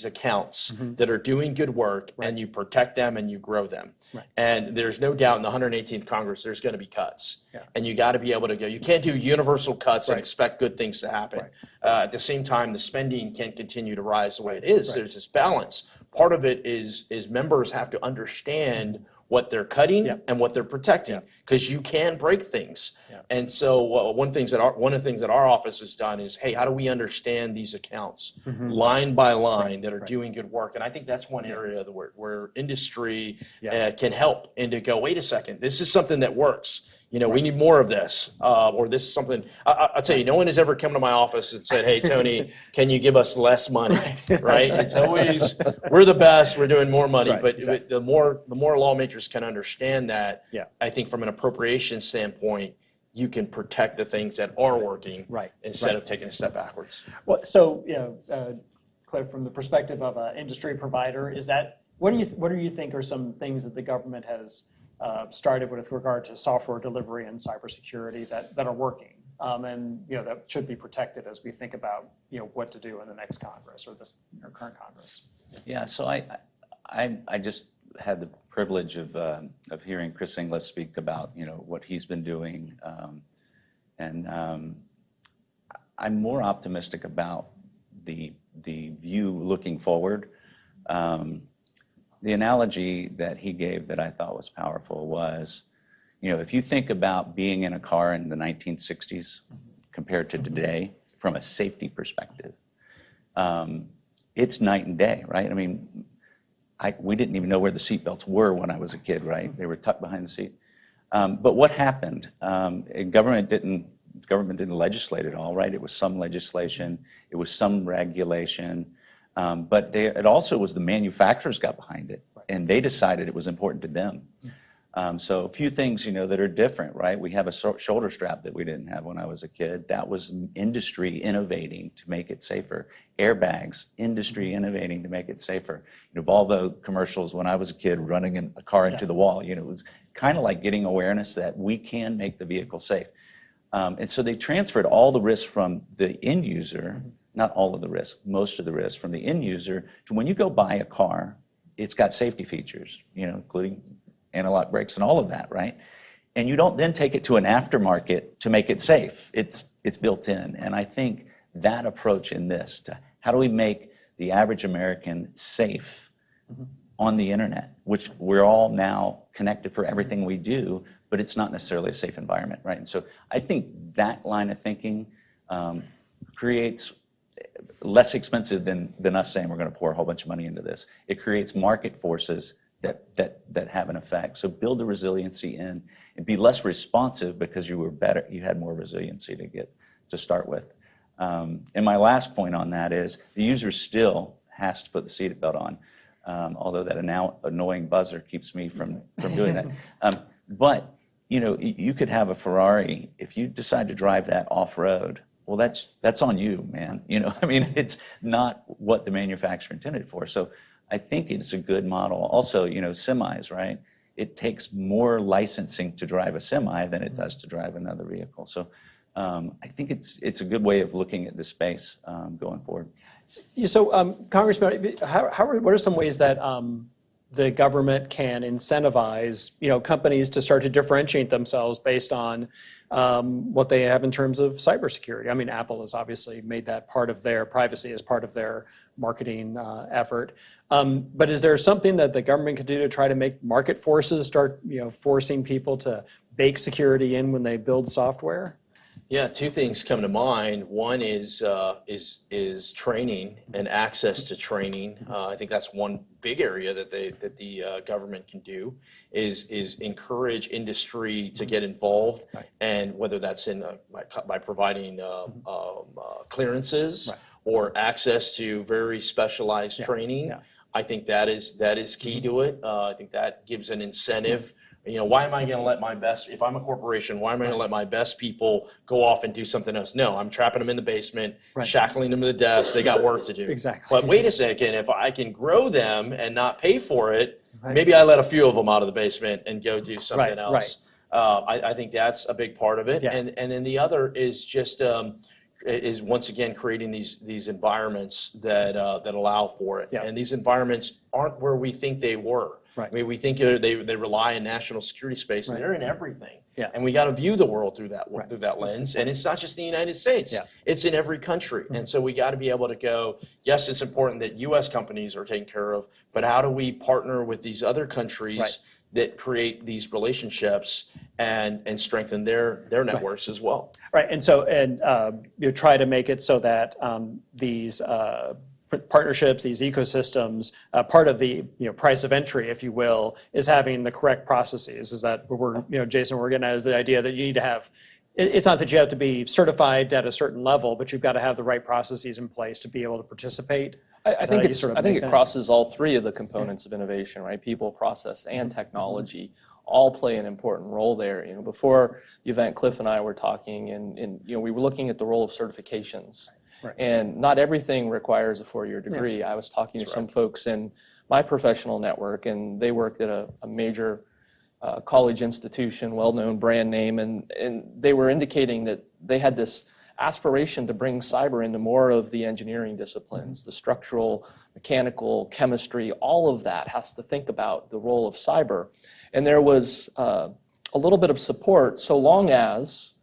accounts that are doing good work, and you protect them and you grow them. And there's no doubt in the 118th Congress there's going to be cuts, and you got to be able to go. You can't do universal cuts and expect good things to happen. At the same time, the spending can't continue to rise the way it is. There's this balance. Part of it is members have to understand what they're cutting and what they're protecting, because you can break things. And so one of the things that our office has done is, hey, how do we understand these accounts line by line that are doing good work? And I think that's one area where industry can help, and to go, wait a second, this is something that works. we need more of this, or this is something. I'll tell you, no one has ever come to my office and said, hey, Tony, can you give us less money, right? It's always, we're the best, we're doing more money. Right, but exactly. the more lawmakers can understand that, Yeah. I think from an appropriation standpoint, you can protect the things that are working instead of taking a step backwards. Well, so, Cliff, from the perspective of an industry provider, what do you think are some things that the government has started with regard to software delivery and cybersecurity that are working, and that should be protected as we think about what to do in the next Congress or this current Congress? Yeah, so I just had the privilege of hearing Chris Inglis speak about what he's been doing, and I'm more optimistic about the view looking forward. The analogy that he gave that I thought was powerful was, if you think about being in a car in the 1960s compared to today from a safety perspective, it's night and day, right? I mean, we didn't even know where the seatbelts were when I was a kid, right? They were tucked behind the seat. But what happened? Government didn't legislate it all, right? It was some legislation, it was some regulation, but it also was the manufacturers got behind it, and they decided it was important to them. So a few things, that are different, right? We have a shoulder strap that we didn't have when I was a kid. That was industry innovating to make it safer. Airbags, industry innovating to make it safer. Volvo commercials when I was a kid running a car into the wall, it was kind of like getting awareness that we can make the vehicle safe. And so they transferred all the risk from the end user, not all of the risk, most of the risk from the end user to when you go buy a car, it's got safety features, including anti-lock brakes and all of that, right? And you don't then take it to an aftermarket to make it safe. It's built in. And I think that approach in this to how do we make the average American safe on the internet, which we're all now connected for everything we do, but it's not necessarily a safe environment, right? And so I think that line of thinking creates less expensive than us saying we're going to pour a whole bunch of money into this. It creates market forces that have an effect. So build the resiliency in and be less responsive because you were better, you had more resiliency to start with. And my last point on that is the user still has to put the seatbelt on, although that annoying buzzer keeps me from doing that. But you could have a Ferrari, if you decide to drive that off-road, well, that's on you, man. It's not what the manufacturer intended for. So I think it's a good model. Also, semis, right? It takes more licensing to drive a semi than it does to drive another vehicle. So I think it's a good way of looking at the space going forward. So, Congressman, what are some ways that the government can incentivize companies to start to differentiate themselves based on what they have in terms of cybersecurity? I mean, Apple has obviously made that part of their privacy as part of their marketing effort. But is there something that the government could do to try to make market forces start forcing people to bake security in when they build software? Yeah, two things come to mind. One is training and access to training. I think that's one big area that the government can do is encourage industry to get involved, and whether that's by providing clearances or access to very specialized training. Yeah. I think that is key to it. I think that gives an incentive. Why am I going to let my best, if I'm a corporation, why am I going to let my best people go off and do something else? No, I'm trapping them in the basement, shackling them to the desk. They got work to do. Exactly. But wait a second, if I can grow them and not pay for it, maybe I let a few of them out of the basement and go do something else. I think that's a big part of it. Yeah. And then the other is just is once again creating these environments that allow for it. Yeah. And these environments aren't where we think they were. Right. I mean, we think they rely on national security space, and they're in everything. Yeah. And we got to view the world through that lens. And it's not just the United States. Yeah. It's in every country. Mm-hmm. And so we got to be able to go, yes, it's important that U.S. companies are taken care of, but how do we partner with these other countries that create these relationships and strengthen their networks as well? Right. And so you try to make it so that these partnerships, these ecosystems, part of the price of entry, if you will, is having the correct processes. Is that what we're, Jason, we're getting at is the idea that you need to have, it's not that you have to be certified at a certain level, but you've got to have the right processes in place to be able to participate. I think it crosses all three of the components of innovation, right? People, process, and technology all play an important role there. Before the event, Cliff and I were talking, and we were looking at the role of certifications. Right. And not everything requires a 4-year degree. Yeah. I was talking to some folks in my professional network, and they worked at a major college institution, well-known brand name, and they were indicating that they had this aspiration to bring cyber into more of the engineering disciplines, the structural, mechanical, chemistry, all of that has to think about the role of cyber. And there was a little bit of support so long as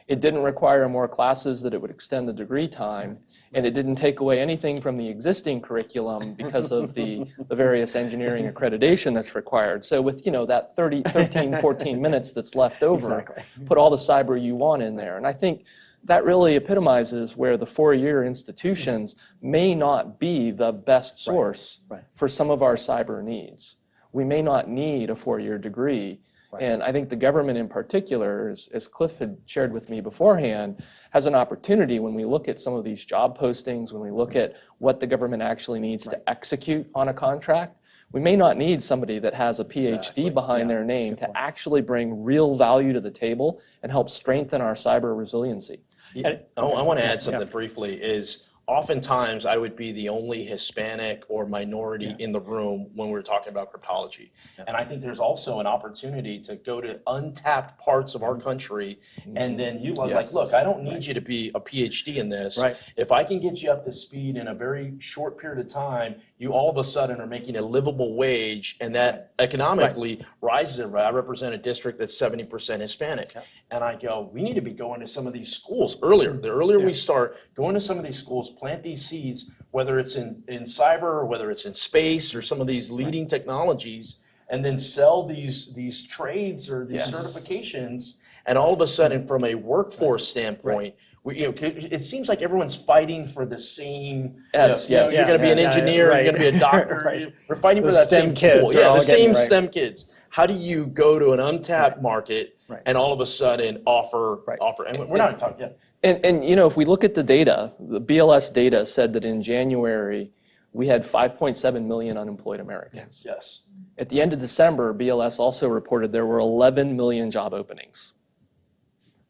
it didn't require more classes, that it would extend the degree time, and it didn't take away anything from the existing curriculum because of the various engineering accreditation that's required. So with that 13, 14 minutes that's left over, put all the cyber you want in there. And I think that really epitomizes where the 4-year institutions may not be the best source for some of our cyber needs. We may not need a 4-year degree. And I think the government in particular, as Cliff had shared with me beforehand, has an opportunity when we look at some of these job postings, when we look at what the government actually needs to execute on a contract. We may not need somebody that has a PhD behind their name to actually bring real value to the table and help strengthen our cyber resiliency. I want to add something briefly is oftentimes I would be the only Hispanic or minority in the room when we're talking about cryptology. And I think there's also an opportunity to go to untapped parts of our country and then you like, look, I don't need you to be a PhD in this. If I can get you up to speed in a very short period of time, you all of a sudden are making a livable wage, and that economically rises. I represent a district that's 70% Hispanic. And I go, we need to be going to some of these schools earlier. The earlier we start going to some of these schools, plant these seeds, whether it's in cyber or whether it's in space or some of these leading technologies, and then sell these trades or these certifications. And all of a sudden, from a workforce standpoint, it seems like everyone's fighting for the same. You're going to be an engineer, you're going to be a doctor. We're fighting for that same pool. The same STEM kids. How do you go to an untapped market and all of a sudden offer? And we're not talking yet. And if we look at the data, the BLS data said that in January we had 5.7 million unemployed Americans. Yes. At the end of December, BLS also reported there were 11 million job openings.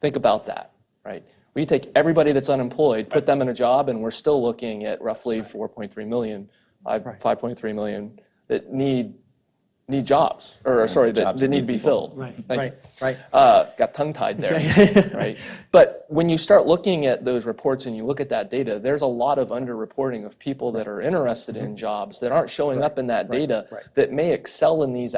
Think about that, right? We take everybody that's unemployed, put them in a job, and we're still looking at roughly 4.3 million, 5.3 million that need jobs, or sorry, that need to be filled. Got tongue-tied there, right? But when you start looking at those reports and you look at that data, there's a lot of underreporting of people that are interested in jobs that aren't showing up in that data that may excel in these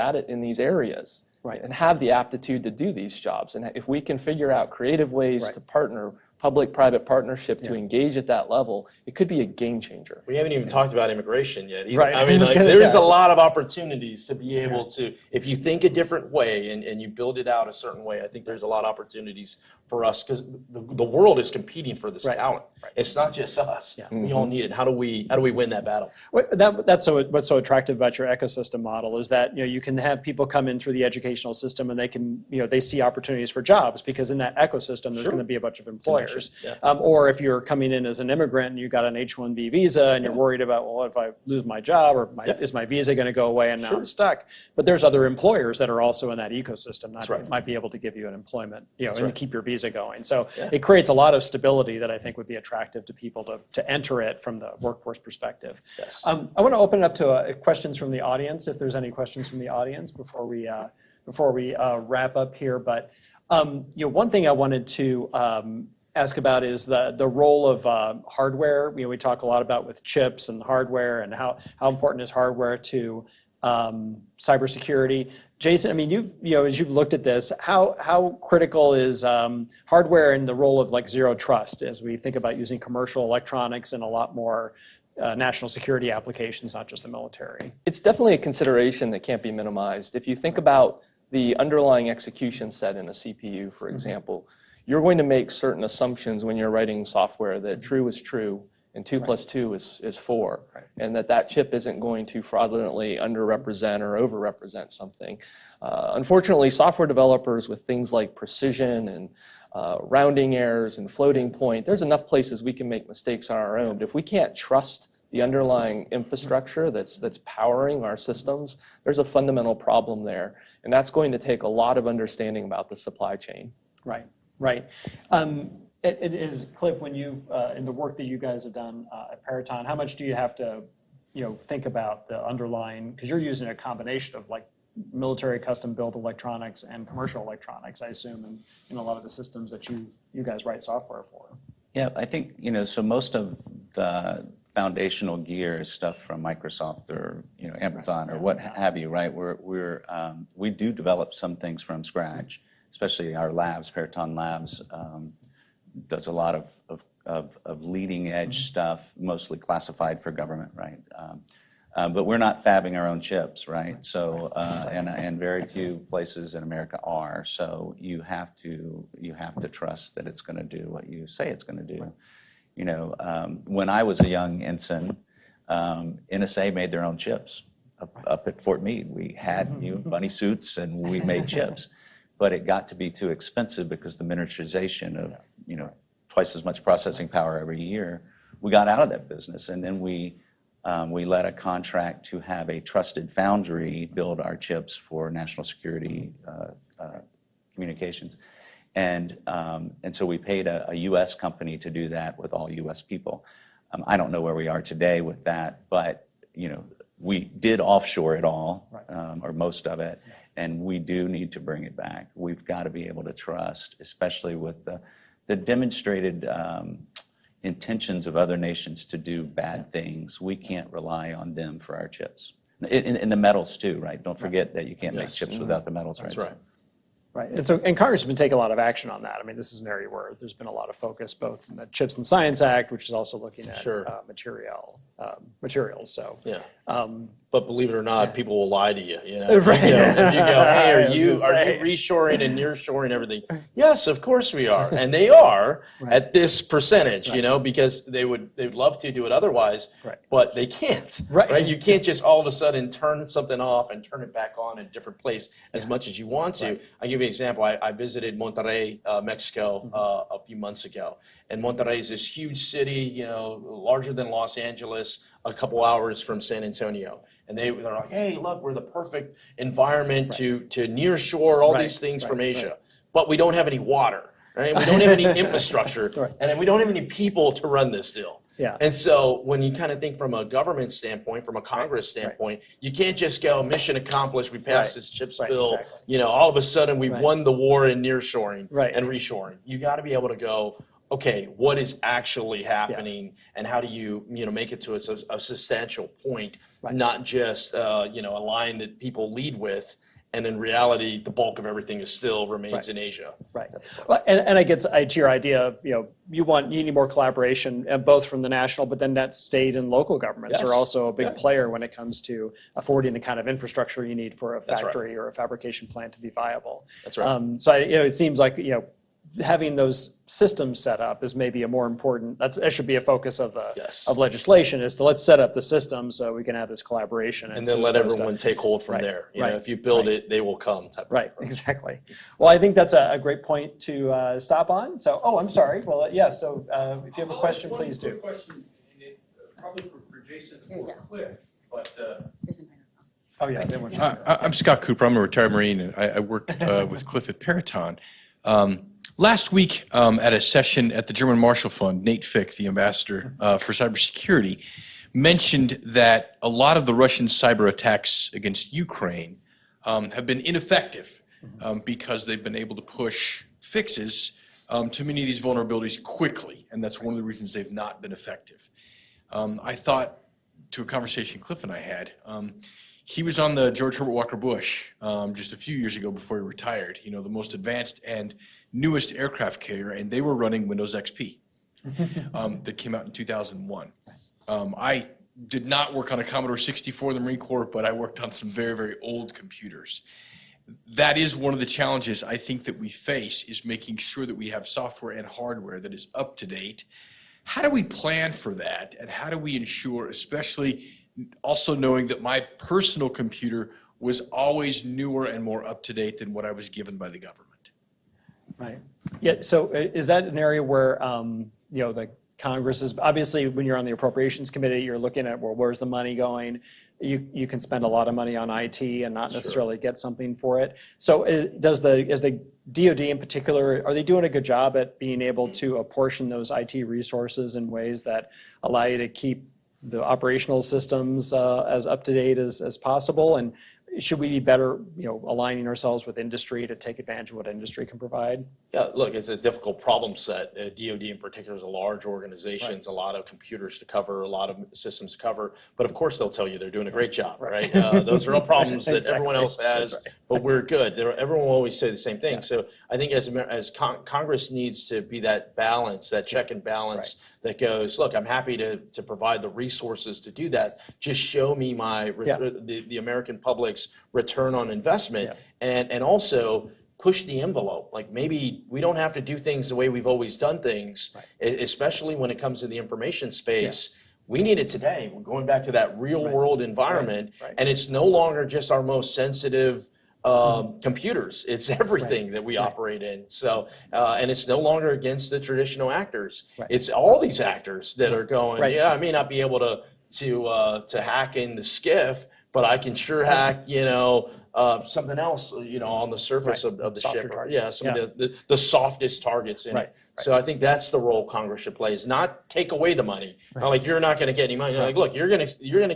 areas. And have the aptitude to do these jobs. And if we can figure out creative ways to partner, public-private partnership to engage at that level, it could be a game changer. We haven't even talked about immigration yet either. I mean, there's a lot of opportunities to be able to, if you think a different way and you build it out a certain way, I think there's a lot of opportunities for us because the world is competing for this talent. It's not just us. We all need it. How do we win that battle? That's what's so attractive about your ecosystem model is that you can have people come in through the educational system and they can they see opportunities for jobs because in that ecosystem there's going to be a bunch of employers. Or if you're coming in as an immigrant and you've got an H-1B visa and you're worried about, well, if I lose my job or is my visa going to go away and now I'm stuck? But there's other employers that are also in that ecosystem that might be able to give you an employment, and keep your visa going. So it creates a lot of stability that I think would be attractive to people to enter it from the workforce perspective. I want to open it up to questions from the audience, if there's any questions from the audience before we wrap up here. But one thing I wanted to ask about is the role of hardware. We talk a lot about with chips and hardware and how important is hardware to cybersecurity. Jason, I mean, as you've looked at this, how critical is hardware in the role of like zero trust as we think about using commercial electronics and a lot more national security applications, not just the military? It's definitely a consideration that can't be minimized. If you think about the underlying execution set in a CPU, for example, you're going to make certain assumptions when you're writing software that true is true and 2 plus 2 is 4, and that chip isn't going to fraudulently underrepresent or overrepresent something. Unfortunately, software developers with things like precision and rounding errors and floating point, there's enough places we can make mistakes on our own. But if we can't trust the underlying infrastructure that's powering our systems, there's a fundamental problem there, and that's going to take a lot of understanding about the supply chain. Right, right. It is, Cliff, when you've, in the work that you guys have done at Peraton, how much do you have to, think about the underlying, because you're using a combination of like military custom-built electronics and commercial electronics, I assume, in a lot of the systems that you guys write software for. Yeah, I think, so most of the foundational gear is stuff from Microsoft or, Amazon or what have you, right? We do develop some things from scratch, especially our labs, Peraton Labs, does a lot of leading edge stuff, mostly classified for government, right? But we're not fabbing our own chips, right? So, and very few places in America are. So you have to trust that it's going to do what you say it's going to do. When I was a young ensign, NSA made their own chips up at Fort Meade. We had bunny suits and we made chips, but it got to be too expensive because the miniaturization of twice as much processing power every year. We got out of that business, and then we let a contract to have a trusted foundry build our chips for national security communications. And so we paid a U.S. company to do that with all U.S. people. I don't know where we are today with that, but we did offshore it all, or most of it, and we do need to bring it back. We've got to be able to trust, especially with the demonstrated intentions of other nations to do bad things. We can't rely on them for our chips. In the metals too, right? Don't forget that you can't make chips without the metals, right? That's right. Right, and Congress has been taking a lot of action on that. I mean, this is an area where there's been a lot of focus, both in the Chips and Science Act, which is also looking at materials. So yeah, but believe it or not, people will lie to you. Right. If you go, hey, are you reshoring and nearshoring everything? Yes, of course we are, and they are at this percentage. Because they'd love to do it otherwise, but they can't. Right, you can't just all of a sudden turn something off and turn it back on in a different place as much as you want to. I'll give you an example. I visited Monterrey, Mexico, a few months ago, and Monterrey is this huge city, larger than Los Angeles, a couple hours from San Antonio. And they're like, hey, look, we're the perfect environment to nearshore all these things from Asia. But we don't have any water, right? We don't have any infrastructure, and then we don't have any people to run this deal. Yeah. And so when you kind of think from a government standpoint, from a Congress standpoint, you can't just go, mission accomplished, we passed this CHIPS bill, all of a sudden we won the war in nearshoring and reshoring. You got to be able to go, okay, what is actually happening, and how do you make it to a substantial point, not just a line that people lead with, and in reality, the bulk of everything still remains in Asia. Right. Well, and I get to your idea of you need more collaboration, both from the national, but then that state and local governments are also a big player when it comes to affording the kind of infrastructure you need for a factory or a fabrication plant to be viable. That's right. So it seems like having those systems set up is maybe a more important. That should be a focus of of legislation, is to let's set up the system so we can have this collaboration, and then let everyone take hold from there. If you build it, they will come. Exactly. Well, I think that's a great point to stop on. So, I'm sorry. Well, So, if you have a question, please do. Question, probably for Jason or Cliff, but. I'm Scott Cooper. I'm a retired Marine, and I work with Cliff at Peraton. Last week at a session at the German Marshall Fund, Nate Fick, the ambassador for cybersecurity, mentioned that a lot of the Russian cyber attacks against Ukraine have been ineffective because they've been able to push fixes to many of these vulnerabilities quickly, and that's one of the reasons they've not been effective. I thought, to a conversation Cliff and I had, he was on the George Herbert Walker Bush just a few years ago before he retired, the most advanced and newest aircraft carrier, and they were running Windows XP that came out in 2001. I did not work on a Commodore 64 in the Marine Corps, but I worked on some very, very old computers. That is one of the challenges I think that we face, is making sure that we have software and hardware that is up to date. How do we plan for that? And how do we ensure, especially also knowing that my personal computer was always newer and more up to date than what I was given by the government? Right. Yeah. So is that an area where, the Congress is, obviously when you're on the Appropriations Committee, you're looking at, well, where's the money going? You can spend a lot of money on IT and not necessarily get something for it. So is the DoD in particular, are they doing a good job at being able to apportion those IT resources in ways that allow you to keep the operational systems as up to date as possible? And should we be better, aligning ourselves with industry to take advantage of what industry can provide? Yeah, look, it's a difficult problem set. DoD in particular is a large organization, It's a lot of computers to cover, a lot of systems to cover. But of course, they'll tell you they're doing a great job, right? Those are all problems that everyone else has, but we're good. Everyone will always say the same thing. So I think as Congress needs to be that balance, that check and balance that goes, look, I'm happy to provide the resources to do that. Just show me my the American public's return on investment, and also push the envelope. Like maybe we don't have to do things the way we've always done things, especially when it comes to the information space. We need it today. We're going back to that real world environment, and it's no longer just our most sensitive computers. It's everything that we operate in. So, and it's no longer against the traditional actors. It's all these actors that are going, I may not be able to hack in the SCIF, but I can sure hack, something else, on the surface of the ship. Some of the softest targets in it. So I think that's the role Congress should play, is not take away the money. Not like you're not going to get any money. Like, look, you're going to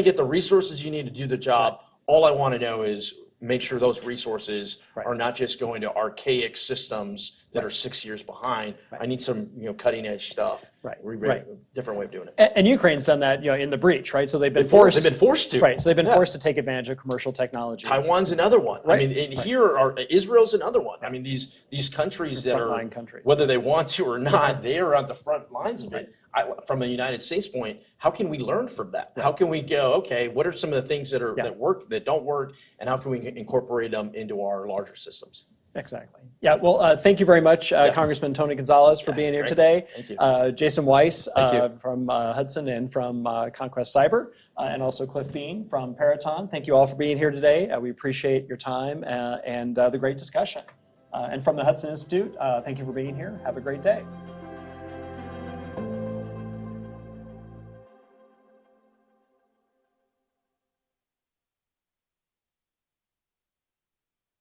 get the resources you need to do the job. All I want to know is make sure those resources are not just going to archaic systems that are 6 years behind. I need some, cutting edge stuff. Different way of doing it. And Ukraine's done that, in the breach, right? So they've been forced. They've been forced to. Right. So they've been forced to take advantage of commercial technology. Taiwan's another one. I mean, and here are Israel's another one. I mean, these countries that are, whether they want to or not, they are on the front lines of it. From a United States point, how can we learn from that? How can we go, okay, what are some of the things that work, that don't work, and how can we incorporate them into our larger systems? Exactly. Yeah. Well, thank you very much, Congressman Tony Gonzales, for being here today. Thank you. Jason Weiss from Hudson and from Conquest Cyber, and also Cliff Bean from Peraton. Thank you all for being here today. We appreciate your time and the great discussion. And from the Hudson Institute, thank you for being here. Have a great day.